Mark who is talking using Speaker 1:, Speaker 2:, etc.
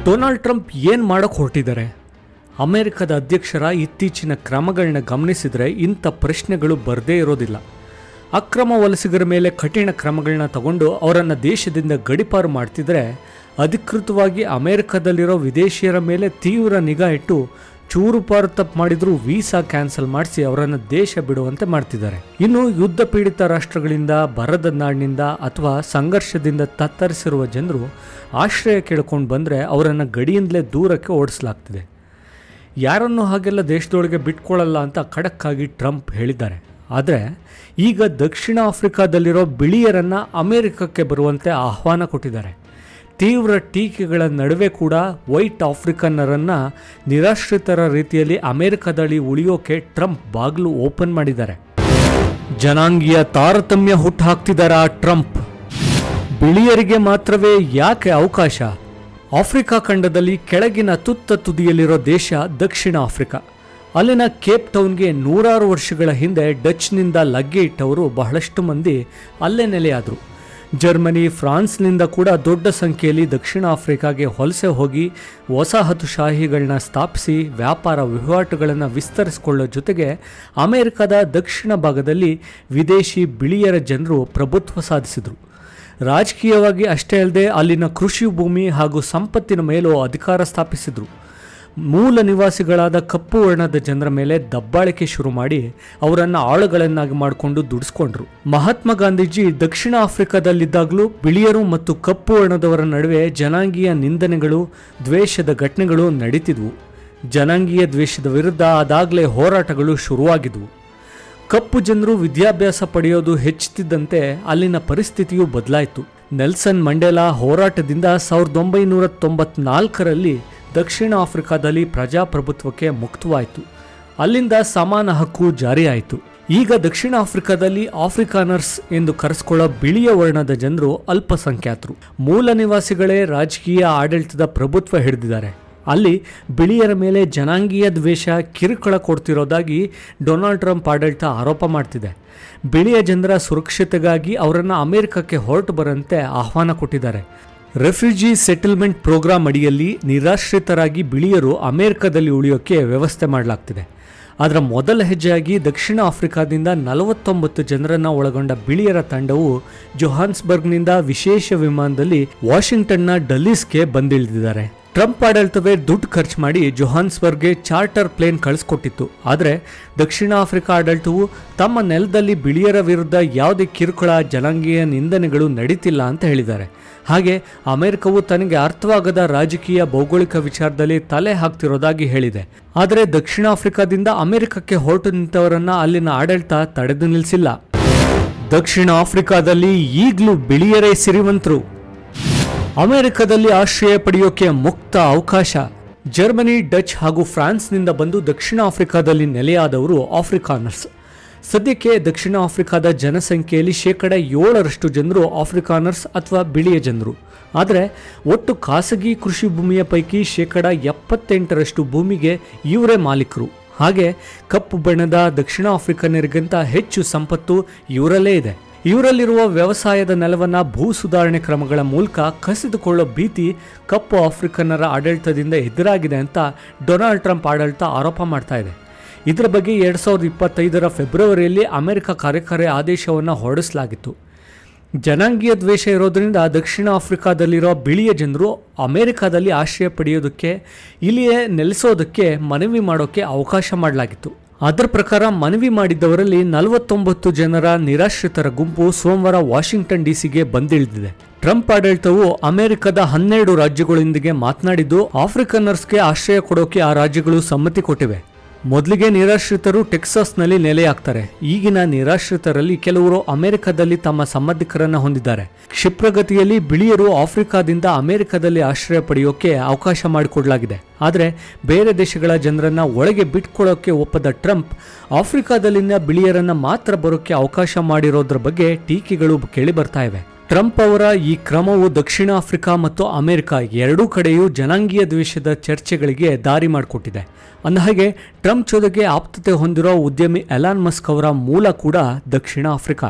Speaker 1: Donald Trump ಏನು ಮಾಡೋಕ್ಕೆ ಹೊರಟಿದ್ದಾರೆ? ಅಮೆರಿಕದ ಅಧ್ಯಕ್ಷರ ಇತ್ತೀಚಿನ ಕ್ರಮಗಳನ್ನ ಗಮನಿಸಿದರೆ ಇಂಥ ಪ್ರಶ್ನೆಗಳು ಬರದೇ ಇರೋದಿಲ್ಲ. ಅಕ್ರಮ ವಲಸಿಗರ ಮೇಲೆ ಕಠಿಣ ಕ್ರಮಗಳನ್ನ ತಗೊಂಡು ಅವರನ್ನು ದೇಶದಿಂದ ಗಡಿಪಾರು ಮಾಡ್ತಿದ್ರೆ, ಅಧಿಕೃತವಾಗಿ ಅಮೆರಿಕದಲ್ಲಿರೋ ವಿದೇಶಿಯರ ಮೇಲೆ ತೀವ್ರ ನಿಗಾ ಇಟ್ಟು ಚೂರುಪಾರು ತಪ್ಪು ಮಾಡಿದರೂ ವೀಸಾ ಕ್ಯಾನ್ಸಲ್ ಮಾಡಿಸಿ ಅವರನ್ನು ದೇಶ ಬಿಡುವಂತೆ ಮಾಡ್ತಿದ್ದಾರೆ. ಇನ್ನು ಯುದ್ಧ ಪೀಡಿತ ರಾಷ್ಟ್ರಗಳಿಂದ, ಬರದ ನಾಡಿನಿಂದ ಅಥವಾ ಸಂಘರ್ಷದಿಂದ ತತ್ತರಿಸಿರುವ ಜನರು ಆಶ್ರಯ ಕೇಳ್ಕೊಂಡು ಬಂದರೆ ಅವರನ್ನು ಗಡಿಯಿಂದಲೇ ದೂರಕ್ಕೆ ಓಡಿಸಲಾಗ್ತಿದೆ. ಯಾರನ್ನೂ ಹಾಗೆಲ್ಲ ದೇಶದೊಳಗೆ ಬಿಟ್ಕೊಳ್ಳಲ್ಲ ಅಂತ ಖಡಕ್ಕಾಗಿ ಟ್ರಂಪ್ ಹೇಳಿದ್ದಾರೆ. ಆದರೆ ಈಗ ದಕ್ಷಿಣ ಆಫ್ರಿಕಾದಲ್ಲಿರೋ ಬಿಳಿಯರನ್ನು ಅಮೆರಿಕಕ್ಕೆ ಬರುವಂತೆ ಆಹ್ವಾನ ಕೊಟ್ಟಿದ್ದಾರೆ. ತೀವ್ರ ಟೀಕೆಗಳ ನಡುವೆ ಕೂಡ ವೈಟ್ ಆಫ್ರಿಕನ್ನರನ್ನು ನಿರಾಶ್ರಿತರ ರೀತಿಯಲ್ಲಿ ಅಮೆರಿಕದಲ್ಲಿ ಉಳಿಯೋಕೆ ಟ್ರಂಪ್ ಬಾಗಿಲು ಓಪನ್ ಮಾಡಿದ್ದಾರೆ. ಜನಾಂಗೀಯ ತಾರತಮ್ಯ ಹುಟ್ಟುಹಾಕ್ತಿದ್ದಾರಾ ಟ್ರಂಪ್? ಬಿಳಿಯರಿಗೆ ಮಾತ್ರವೇ ಯಾಕೆ ಅವಕಾಶ? ಆಫ್ರಿಕಾ ಖಂಡದಲ್ಲಿ ಕೆಳಗಿನ ತುದಿಯಲ್ಲಿರೋ ದೇಶ ದಕ್ಷಿಣ ಆಫ್ರಿಕಾ. ಅಲ್ಲಿನ ಕೇಪ್ ಟೌನ್ಗೆ ನೂರಾರು ವರ್ಷಗಳ ಹಿಂದೆ ಡಚ್ನಿಂದ ಲಗ್ಗೆ ಇಟ್ಟವರು ಬಹಳಷ್ಟು ಮಂದಿ ಅಲ್ಲೇ ನೆಲೆಯಾದರು. ಜರ್ಮನಿ, ಫ್ರಾನ್ಸ್ನಿಂದ ಕೂಡ ದೊಡ್ಡ ಸಂಖ್ಯೆಯಲ್ಲಿ ದಕ್ಷಿಣ ಆಫ್ರಿಕಾಗೆ ವಲಸೆ ಹೋಗಿ ವಸಾಹತುಶಾಹಿಗಳನ್ನ ಸ್ಥಾಪಿಸಿ ವ್ಯಾಪಾರ ವಹಿವಾಟುಗಳನ್ನು ವಿಸ್ತರಿಸಿಕೊಳ್ಳೋ ಜೊತೆಗೆ ಅಮೆರಿಕದ ದಕ್ಷಿಣ ಭಾಗದಲ್ಲಿ ವಿದೇಶಿ ಬಿಳಿಯರ ಜನರು ಪ್ರಭುತ್ವ ಸಾಧಿಸಿದರು. ರಾಜಕೀಯವಾಗಿ ಅಷ್ಟೇ ಅಲ್ಲದೆ ಅಲ್ಲಿನ ಕೃಷಿ ಭೂಮಿ ಹಾಗೂ ಸಂಪತ್ತಿನ ಮೇಲೂ ಅಧಿಕಾರ ಸ್ಥಾಪಿಸಿದರು. ಮೂಲ ನಿವಾಸಿಗಳಾದ ಕಪ್ಪು ವರ್ಣದ ಜನರ ಮೇಲೆ ದಬ್ಬಾಳಿಕೆ ಶುರು ಮಾಡಿ ಅವರನ್ನು ಆಳುಗಳನ್ನಾಗಿ ಮಾಡಿಕೊಂಡು ದುಡಿಸ್ಕೊಂಡ್ರು. ಮಹಾತ್ಮ ಗಾಂಧೀಜಿ ದಕ್ಷಿಣ ಆಫ್ರಿಕಾದಲ್ಲಿದ್ದಾಗಲೂ ಬಿಳಿಯರು ಮತ್ತು ಕಪ್ಪು ವರ್ಣದವರ ನಡುವೆ ಜನಾಂಗೀಯ ನಿಂದನೆಗಳು, ದ್ವೇಷದ ಘಟನೆಗಳು ನಡೀತಿದ್ವು. ಜನಾಂಗೀಯ ದ್ವೇಷದ ವಿರುದ್ಧ ಅದಾಗಲೇ ಹೋರಾಟಗಳು ಶುರುವಾಗಿದ್ವು. ಕಪ್ಪು ಜನರು ವಿದ್ಯಾಭ್ಯಾಸ ಪಡೆಯೋದು ಹೆಚ್ಚುತ್ತಿದ್ದಂತೆ ಅಲ್ಲಿನ ಪರಿಸ್ಥಿತಿಯು ಬದಲಾಯಿತು. ನೆಲ್ಸನ್ ಮಂಡೇಲಾ ಹೋರಾಟದಿಂದ 1994ರಲ್ಲಿ ದಕ್ಷಿಣ ಆಫ್ರಿಕಾದಲ್ಲಿ ಪ್ರಜಾಪ್ರಭುತ್ವಕ್ಕೆ ಮುಕ್ತವಾಯಿತು. ಅಲ್ಲಿಂದ ಸಮಾನ ಹಕ್ಕು ಜಾರಿಯಾಯಿತು. ಈಗ ದಕ್ಷಿಣ ಆಫ್ರಿಕಾದಲ್ಲಿ ಆಫ್ರಿಕಾನರ್ಸ್ ಎಂದು ಕರೆಸಿಕೊಳ್ಳೋ ಬಿಳಿಯ ವರ್ಣದ ಜನರು ಅಲ್ಪಸಂಖ್ಯಾತರು. ಮೂಲ ನಿವಾಸಿಗಳೇ ರಾಜಕೀಯ ಆಡಳಿತದ ಪ್ರಭುತ್ವ ಹಿಡಿದಿದ್ದಾರೆ. ಅಲ್ಲಿ ಬಿಳಿಯರ ಮೇಲೆ ಜನಾಂಗೀಯ ದ್ವೇಷ ಕಿರುಕುಳ ಕೊಡ್ತಿರೋದಾಗಿ ಡೊನಾಲ್ಡ್ ಟ್ರಂಪ್ ಆಡಳಿತ ಆರೋಪ ಮಾಡ್ತಿದೆ. ಬಿಳಿಯ ಜನರ ಸುರಕ್ಷತೆಗಾಗಿ ಅವರನ್ನು ಅಮೆರಿಕಕ್ಕೆ ಹೊರಟು ಬರಂತೆ ಆಹ್ವಾನ ಕೊಟ್ಟಿದ್ದಾರೆ. ರೆಫ್ಯೂಜಿ ಸೆಟಲ್ಮೆಂಟ್ ಪ್ರೋಗ್ರಾಂ ಅಡಿಯಲ್ಲಿ ನಿರಾಶ್ರಿತರಾಗಿ ಬಿಳಿಯರು ಅಮೆರಿಕದಲ್ಲಿ ಉಳಿಯೋಕ್ಕೆ ವ್ಯವಸ್ಥೆ ಮಾಡಲಾಗ್ತಿದೆ. ಅದರ ಮೊದಲ ಹೆಜ್ಜೆಯಾಗಿ ದಕ್ಷಿಣ ಆಫ್ರಿಕಾದಿಂದ 49 ಜನರನ್ನು ಒಳಗೊಂಡ ಬಿಳಿಯರ ತಂಡವು ಜೊಹಾನ್ಸ್ಬರ್ಗ್ನಿಂದ ವಿಶೇಷ ವಿಮಾನದಲ್ಲಿ ವಾಷಿಂಗ್ಟನ್ನ ಡಲ್ಲೀಸ್ಗೆ ಬಂದಿಳಿದಿದ್ದಾರೆ. ಟ್ರಂಪ್ ಆಡಳಿತವೇ ದುಡ್ಡು ಖರ್ಚು ಮಾಡಿ ಜೊಹಾನ್ಸ್ಬರ್ಗ್ಗೆ ಚಾರ್ಟರ್ ಪ್ಲೇನ್ ಕಳಿಸ್ಕೊಟ್ಟಿತ್ತು. ಆದರೆ ದಕ್ಷಿಣ ಆಫ್ರಿಕಾ ಆಡಳಿತವು ತಮ್ಮ ನೆಲದಲ್ಲಿ ಬಿಳಿಯರ ವಿರುದ್ಧ ಯಾವುದೇ ಕಿರುಕುಳ, ಜನಾಂಗೀಯ ನಿಂದನೆಗಳು ನಡೀತಿಲ್ಲ ಅಂತ ಹೇಳಿದ್ದಾರೆ. ಹಾಗೆ ಅಮೆರಿಕವು ತನಗೆ ಅರ್ಥವಾಗದ ರಾಜಕೀಯ, ಭೌಗೋಳಿಕ ವಿಚಾರದಲ್ಲಿ ತಲೆ ಹಾಕ್ತಿರೋದಾಗಿ ಹೇಳಿದೆ. ಆದರೆ ದಕ್ಷಿಣ ಆಫ್ರಿಕಾದಿಂದ ಅಮೆರಿಕಕ್ಕೆ ಹೊರಟು ನಿಂತವರನ್ನ ಅಲ್ಲಿನ ಆಡಳಿತ ತಡೆದು ನಿಲ್ಲಿಸಿಲ್ಲ. ದಕ್ಷಿಣ ಆಫ್ರಿಕಾದಲ್ಲಿ ಈಗಲೂ ಬಿಳಿಯರೇ ಸಿರಿವಂತರು. ಅಮೆರಿಕದಲ್ಲಿ ಆಶ್ರಯ ಪಡೆಯೋಕೆ ಮುಕ್ತ ಅವಕಾಶ. ಜರ್ಮನಿ, ಡಚ್ ಹಾಗೂ ಫ್ರಾನ್ಸ್ನಿಂದ ಬಂದು ದಕ್ಷಿಣ ಆಫ್ರಿಕಾದಲ್ಲಿ ನೆಲೆಯಾದವರು ಆಫ್ರಿಕಾನರ್ಸ್. ಸದ್ಯಕ್ಕೆ ದಕ್ಷಿಣ ಆಫ್ರಿಕಾದ ಜನಸಂಖ್ಯೆಯಲ್ಲಿ 7% ಜನರು ಆಫ್ರಿಕಾನರ್ಸ್ ಅಥವಾ ಬಿಳಿಯ ಜನರು. ಆದರೆ ಒಟ್ಟು ಖಾಸಗಿ ಕೃಷಿ ಭೂಮಿಯ ಪೈಕಿ 78% ಭೂಮಿಗೆ ಇವರೇ ಮಾಲೀಕರು. ಹಾಗೆ ಕಪ್ಪು ಬಣ್ಣದ ದಕ್ಷಿಣ ಆಫ್ರಿಕನ್ನರಿಗಿಂತ ಹೆಚ್ಚು ಸಂಪತ್ತು ಇವರಲ್ಲೇ ಇದೆ. ಇವರಲ್ಲಿರುವ ವ್ಯವಸಾಯದ ನೆಲವನ್ನು ಭೂ ಸುಧಾರಣೆ ಕ್ರಮಗಳ ಮೂಲಕ ಕಸಿದುಕೊಳ್ಳೋ ಭೀತಿ ಕಪ್ಪು ಆಫ್ರಿಕನ್ನರ ಆಡಳಿತದಿಂದ ಎದುರಾಗಿದೆ ಅಂತ ಡೊನಾಲ್ಡ್ ಟ್ರಂಪ್ ಆಡಳಿತ ಆರೋಪ ಮಾಡ್ತಾ ಇದೆ. ಇದರ ಬಗ್ಗೆ 2025ರ ಫೆಬ್ರವರಿಯಲ್ಲಿ ಅಮೆರಿಕ ಕಾರ್ಯಕಾರಿ ಆದೇಶವನ್ನು ಹೊರಡಿಸಲಾಗಿತ್ತು. ಜನಾಂಗೀಯ ದ್ವೇಷ ಇರೋದ್ರಿಂದ ದಕ್ಷಿಣ ಆಫ್ರಿಕಾದಲ್ಲಿರೋ ಬಿಳಿಯ ಜನರು ಅಮೆರಿಕಾದಲ್ಲಿ ಆಶ್ರಯ ಪಡೆಯೋದಕ್ಕೆ, ಇಲ್ಲಿಯೇ ನೆಲೆಸೋದಕ್ಕೆ ಮನವಿ ಮಾಡೋಕ್ಕೆ ಅವಕಾಶ ಮಾಡಲಾಗಿತ್ತು. ಅದರ ಪ್ರಕಾರ ಮನವಿ ಮಾಡಿದ್ದವರಲ್ಲಿ 49 ಜನರ ನಿರಾಶ್ರಿತರ ಗುಂಪು ಸೋಮವಾರ ವಾಷಿಂಗ್ಟನ್ ಡಿಸಿಗೆ ಬಂದಿಳಿದಿದೆ. ಟ್ರಂಪ್ ಆಡಳಿತವು ಅಮೆರಿಕದ 12 ರಾಜ್ಯಗಳೊಂದಿಗೆ ಮಾತನಾಡಿದ್ದು ಆಫ್ರಿಕನ್ನರ್ಸ್ಗೆ ಆಶ್ರಯ ಕೊಡೋಕೆ ಆ ರಾಜ್ಯಗಳು ಸಮ್ಮತಿ ಕೊಟ್ಟಿವೆ. ಮೊದಲಿಗೆ ನಿರಾಶ್ರಿತರು ಟೆಕ್ಸಾಸ್ನಲ್ಲಿ ನೆಲೆಯಾಗ್ತಾರೆ. ಈಗಿನ ನಿರಾಶ್ರಿತರಲ್ಲಿ ಕೆಲವರು ಅಮೆರಿಕದಲ್ಲಿ ತಮ್ಮ ಸಂಬಂಧಿಕರನ್ನು ಹೊಂದಿದ್ದಾರೆ. ಕ್ಷಿಪ್ರಗತಿಯಲ್ಲಿ ಬಿಳಿಯರು ಆಫ್ರಿಕಾದಿಂದ ಅಮೆರಿಕದಲ್ಲಿ ಆಶ್ರಯ ಪಡೆಯೋಕೆ ಅವಕಾಶ ಮಾಡಿಕೊಡಲಾಗಿದೆ. ಆದರೆ ಬೇರೆ ದೇಶಗಳ ಜನರನ್ನ ಒಳಗೆ ಬಿಟ್ಕೊಳ್ಳೋಕೆ ಒಪ್ಪದ ಟ್ರಂಪ್ ಆಫ್ರಿಕಾದಲ್ಲಿನ ಬಿಳಿಯರನ್ನ ಮಾತ್ರ ಬರೋಕ್ಕೆ ಅವಕಾಶ ಮಾಡಿರೋದ್ರ ಬಗ್ಗೆ ಟೀಕೆಗಳು ಕೇಳಿ ಬರ್ತಾ ಇವೆ. ಟ್ರಂಪ್ ಅವರ ಈ ಕ್ರಮವು ದಕ್ಷಿಣ ಆಫ್ರಿಕಾ ಮತ್ತು ಅಮೆರಿಕ ಎರಡೂ ಕಡೆಯೂ ಜನಾಂಗೀಯ ದ್ವೇಷದ ಚರ್ಚೆಗಳಿಗೆ ದಾರಿ ಮಾಡಿಕೊಟ್ಟಿದೆ. ಅಂದಹಾಗೆ ಟ್ರಂಪ್ ಜೊತೆಗೆ ಆಪ್ತತೆ ಹೊಂದಿರೋ ಉದ್ಯಮಿ ಎಲಾನ್ ಮಸ್ಕ್ ಅವರ ಮೂಲ ಕೂಡ ದಕ್ಷಿಣ ಆಫ್ರಿಕಾ.